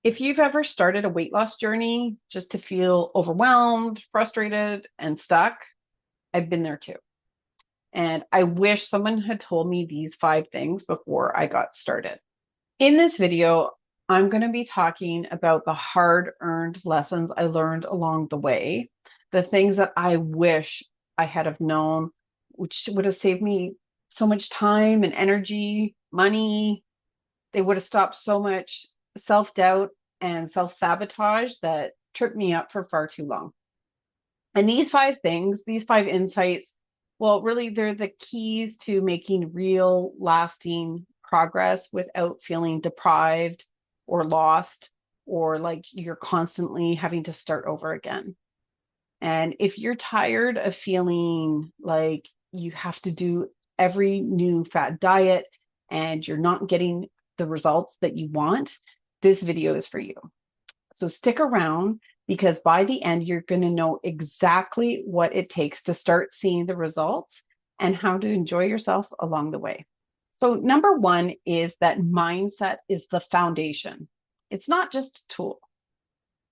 If you've ever started a weight loss journey just to feel overwhelmed, frustrated, and stuck, I've been there too. And I wish someone had told me these 5 things before I got started. In this video, I'm going to be talking about the hard-earned lessons I learned along the way, the things that I wish I had have known, which would have saved me so much time and energy, money. They would have stopped so much self-doubt and self-sabotage that tripped me up for far too long. And these 5 things, these 5 insights, well, really, they're the keys to making real, lasting progress without feeling deprived or lost or like you're constantly having to start over again. And if you're tired of feeling like you have to do every new fad diet and you're not getting the results that you want, this video is for you. So stick around because by the end, you're going to know exactly what it takes to start seeing the results and how to enjoy yourself along the way. So number one is that mindset is the foundation. It's not just a tool.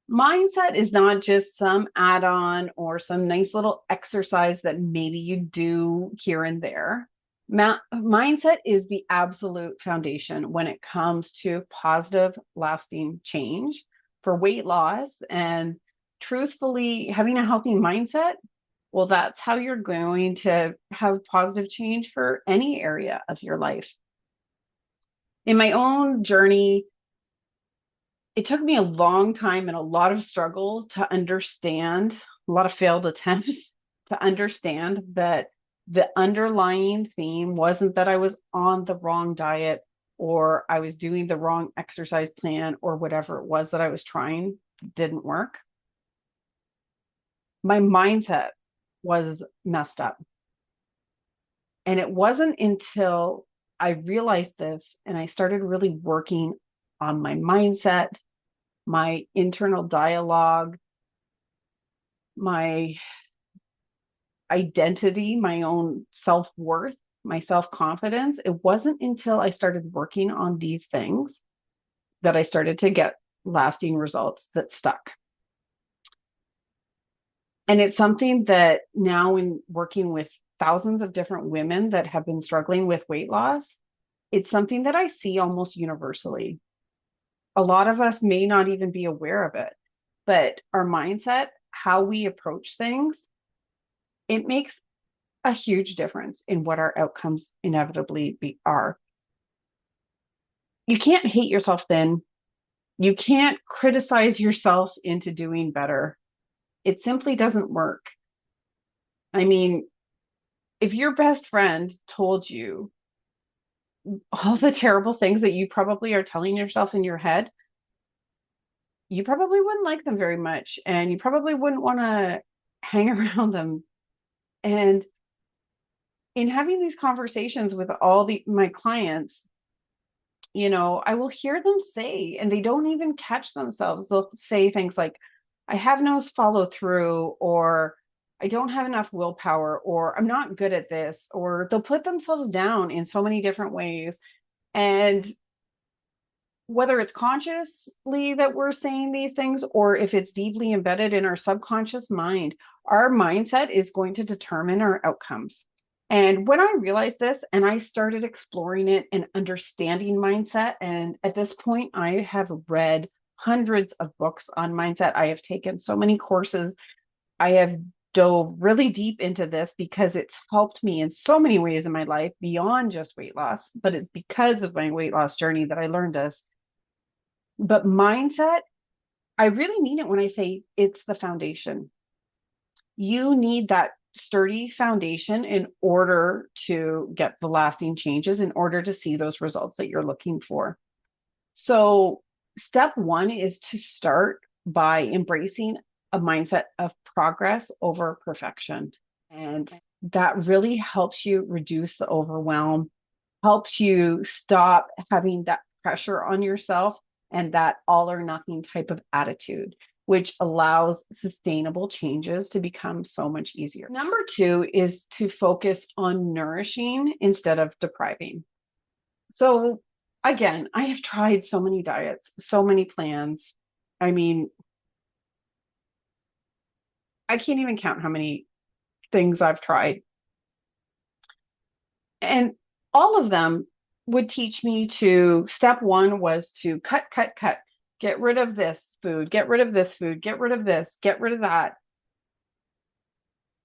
Mindset is not just some add-on or some nice little exercise that maybe you do here and there. Mindset is the absolute foundation when it comes to positive, lasting change for weight loss. And truthfully, having a healthy mindset, well, that's how you're going to have positive change for any area of your life. In my own journey, it took me a long time and a lot of struggle to understand, a lot of failed attempts to understand that the underlying theme wasn't that I was on the wrong diet or I was doing the wrong exercise plan or whatever it was that I was trying didn't work. My mindset was messed up. And it wasn't until I realized this and I started really working on my mindset, my internal dialogue, my identity, my own self-worth, my self-confidence. It wasn't until I started working on these things that I started to get lasting results that stuck. And it's something that now, in working with thousands of different women that have been struggling with weight loss, it's something that I see almost universally. A lot of us may not even be aware of it, but our mindset, how we approach things, it makes a huge difference in what our outcomes inevitably are. You can't hate yourself thin. You can't criticize yourself into doing better. It simply doesn't work. I mean, if your best friend told you all the terrible things that you probably are telling yourself in your head, you probably wouldn't like them very much. And you probably wouldn't want to hang around them. And in having these conversations with my clients, I will hear them say, and they don't even catch themselves. They'll say things like, I have no follow through, or I don't have enough willpower, or I'm not good at this, or they'll put themselves down in so many different ways. And whether it's consciously that we're saying these things, or if it's deeply embedded in our subconscious mind, our mindset is going to determine our outcomes. And when I realized this and I started exploring it and understanding mindset, and at this point, I have read hundreds of books on mindset. I have taken so many courses. I have dove really deep into this because it's helped me in so many ways in my life beyond just weight loss, but it's because of my weight loss journey that I learned this. But mindset, I really mean it when I say it's the foundation. You need that sturdy foundation in order to get the lasting changes, in order to see those results that you're looking for. So step one is to start by embracing a mindset of progress over perfection. And that really helps you reduce the overwhelm, helps you stop having that pressure on yourself and that all or nothing type of attitude, which allows sustainable changes to become so much easier. Number two is to focus on nourishing instead of depriving. So again, I have tried so many diets, so many plans. I mean, I can't even count how many things I've tried. And all of them would teach me to step one was to cut, cut, cut, get rid of this food, get rid of this food, get rid of this, get rid of that.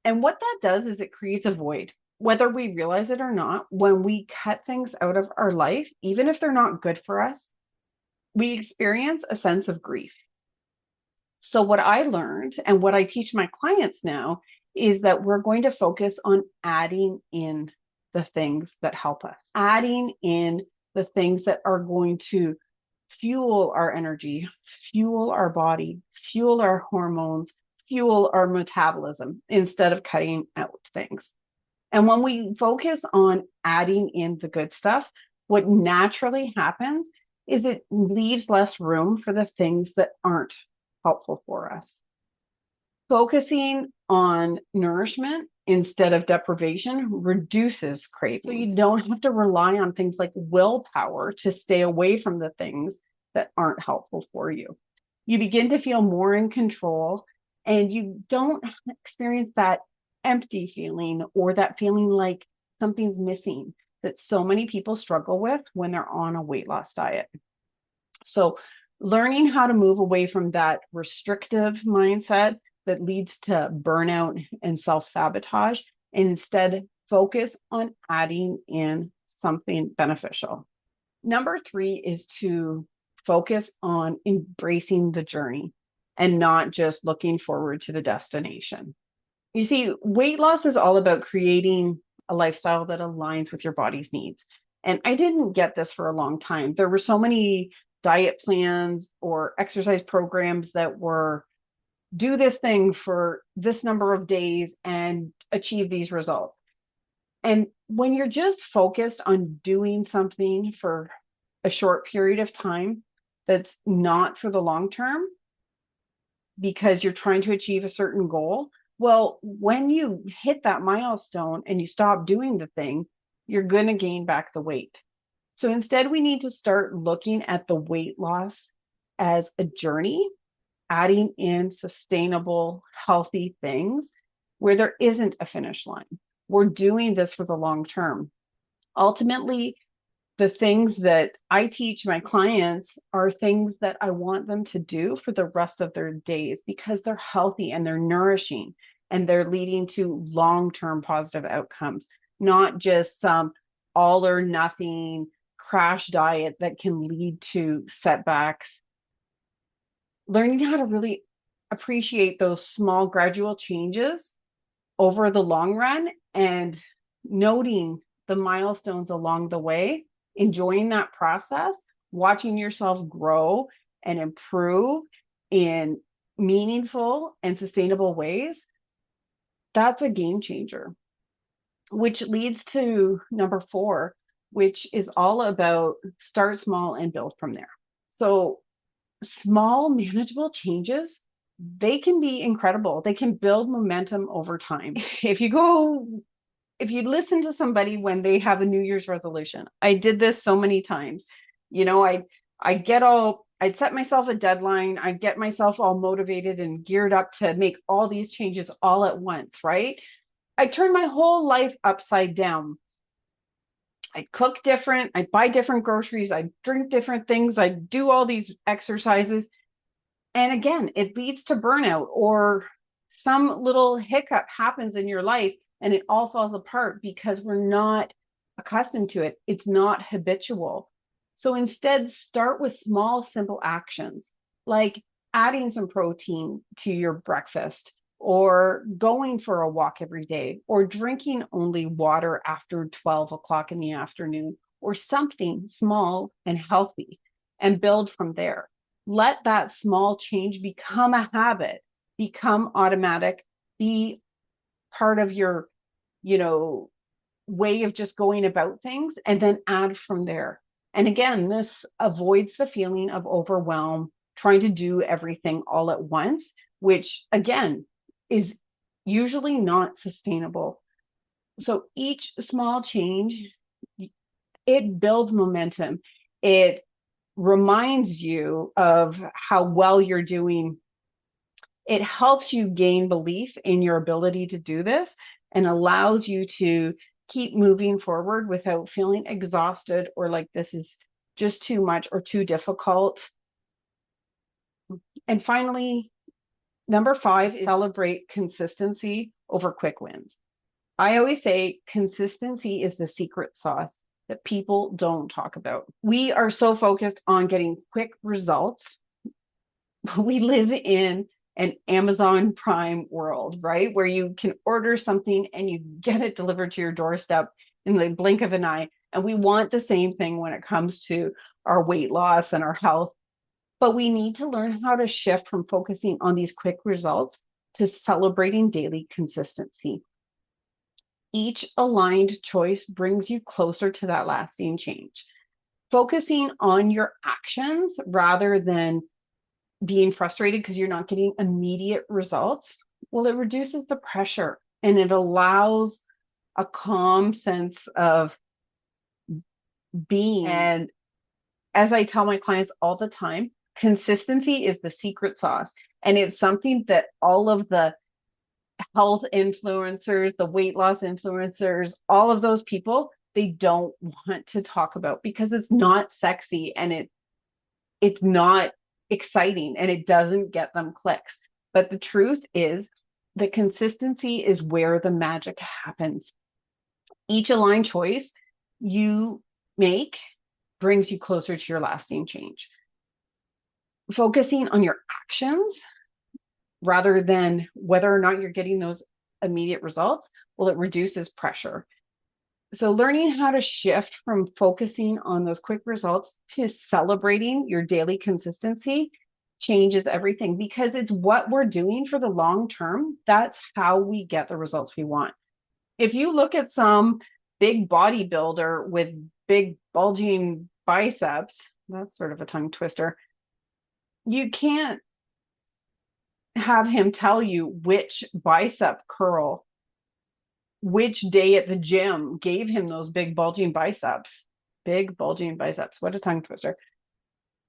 And what that does is it creates a void, whether we realize it or not. When we cut things out of our life, even if they're not good for us, we experience a sense of grief. So, what I learned and what I teach my clients now is that we're going to focus on adding in the things that help us, adding in the things that are going to fuel our energy, fuel our body, fuel our hormones, fuel our metabolism instead of cutting out things. And when we focus on adding in the good stuff, what naturally happens is it leaves less room for the things that aren't helpful for us. Focusing on nourishment instead of deprivation reduces cravings. So you don't have to rely on things like willpower to stay away from the things that aren't helpful for you. You begin to feel more in control and you don't experience that empty feeling or that feeling like something's missing that so many people struggle with when they're on a weight loss diet. So learning how to move away from that restrictive mindset that leads to burnout and self-sabotage, and instead focus on adding in something beneficial. Number 3 is to focus on embracing the journey and not just looking forward to the destination. You see, weight loss is all about creating a lifestyle that aligns with your body's needs. And I didn't get this for a long time. There were so many diet plans or exercise programs that were do this thing for this number of days and achieve these results. And when you're just focused on doing something for a short period of time that's not for the long term because you're trying to achieve a certain goal, well, when you hit that milestone and you stop doing the thing, you're going to gain back the weight. So instead, we need to start looking at the weight loss as a journey, adding in sustainable, healthy things where there isn't a finish line. We're doing this for the long term. Ultimately, the things that I teach my clients are things that I want them to do for the rest of their days because they're healthy and they're nourishing and they're leading to long-term positive outcomes, not just some all or nothing crash diet that can lead to setbacks. Learning how to really appreciate those small gradual changes over the long run and noting the milestones along the way, enjoying that process, watching yourself grow and improve in meaningful and sustainable ways, that's a game changer. Which leads to number 4, which is all about start small and build from there. So small, manageable changes, they can be incredible. They can build momentum over time. If you listen to somebody when they have a New Year's resolution, I did this so many times. I'd set myself a deadline. I'd get myself all motivated and geared up to make all these changes all at once, right? I turned my whole life upside down. I cook different. I buy different groceries. I drink different things. I do all these exercises. And again, it leads to burnout or some little hiccup happens in your life and it all falls apart because we're not accustomed to it. It's not habitual. So instead, start with small, simple actions like adding some protein to your breakfast or going for a walk every day or drinking only water after 12 o'clock in the afternoon or something small and healthy and build from there. Let that small change become a habit, become automatic, be part of your, way of just going about things and then add from there. And again, this avoids the feeling of overwhelm, trying to do everything all at once, which again is usually not sustainable. So each small change, it builds momentum. It reminds you of how well you're doing. It helps you gain belief in your ability to do this and allows you to keep moving forward without feeling exhausted or like this is just too much or too difficult. And finally, number 5 is celebrate consistency over quick wins. I always say consistency is the secret sauce that people don't talk about. We are so focused on getting quick results. We live in an Amazon Prime world, right? Where you can order something and you get it delivered to your doorstep in the blink of an eye. And we want the same thing when it comes to our weight loss and our health. But we need to learn how to shift from focusing on these quick results to celebrating daily consistency. Each aligned choice brings you closer to that lasting change. Focusing on your actions rather than being frustrated because you're not getting immediate results, well, it reduces the pressure and it allows a calm sense of being. And as I tell my clients all the time, consistency is the secret sauce. And it's something that all of the health influencers, the weight loss influencers, all of those people, they don't want to talk about because it's not sexy and it's not exciting and it doesn't get them clicks. But the truth is that consistency is where the magic happens. Each aligned choice you make brings you closer to your lasting change. Focusing on your actions rather than whether or not you're getting those immediate results, well, it reduces pressure. So learning how to shift from focusing on those quick results to celebrating your daily consistency changes everything because it's what we're doing for the long term. That's how we get the results we want. If you look at some big bodybuilder with big bulging biceps, that's sort of a tongue twister, you can't have him tell you which bicep curl, which day at the gym gave him those big bulging biceps. Big bulging biceps. What a tongue twister.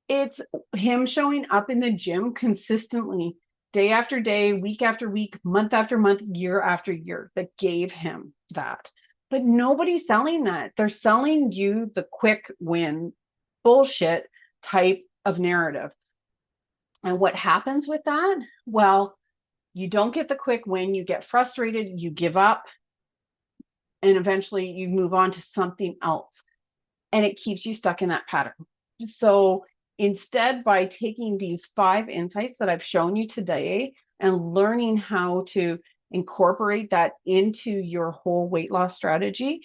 It's him showing up in the gym consistently, day after day, week after week, month after month, year after year, that gave him that. But nobody's selling that. They're selling you the quick win bullshit type of narrative. And what happens with that? Well, you don't get the quick win, you get frustrated, you give up, and eventually you move on to something else. And it keeps you stuck in that pattern. So instead, by taking these 5 insights that I've shown you today and learning how to incorporate that into your whole weight loss strategy,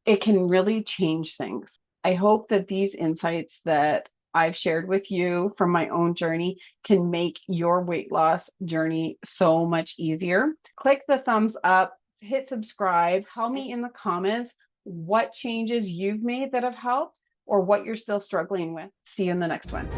it can really change things. I hope that these insights that I've shared with you from my own journey can make your weight loss journey so much easier. Click the thumbs up, hit subscribe, tell me in the comments what changes you've made that have helped or what you're still struggling with. See you in the next one.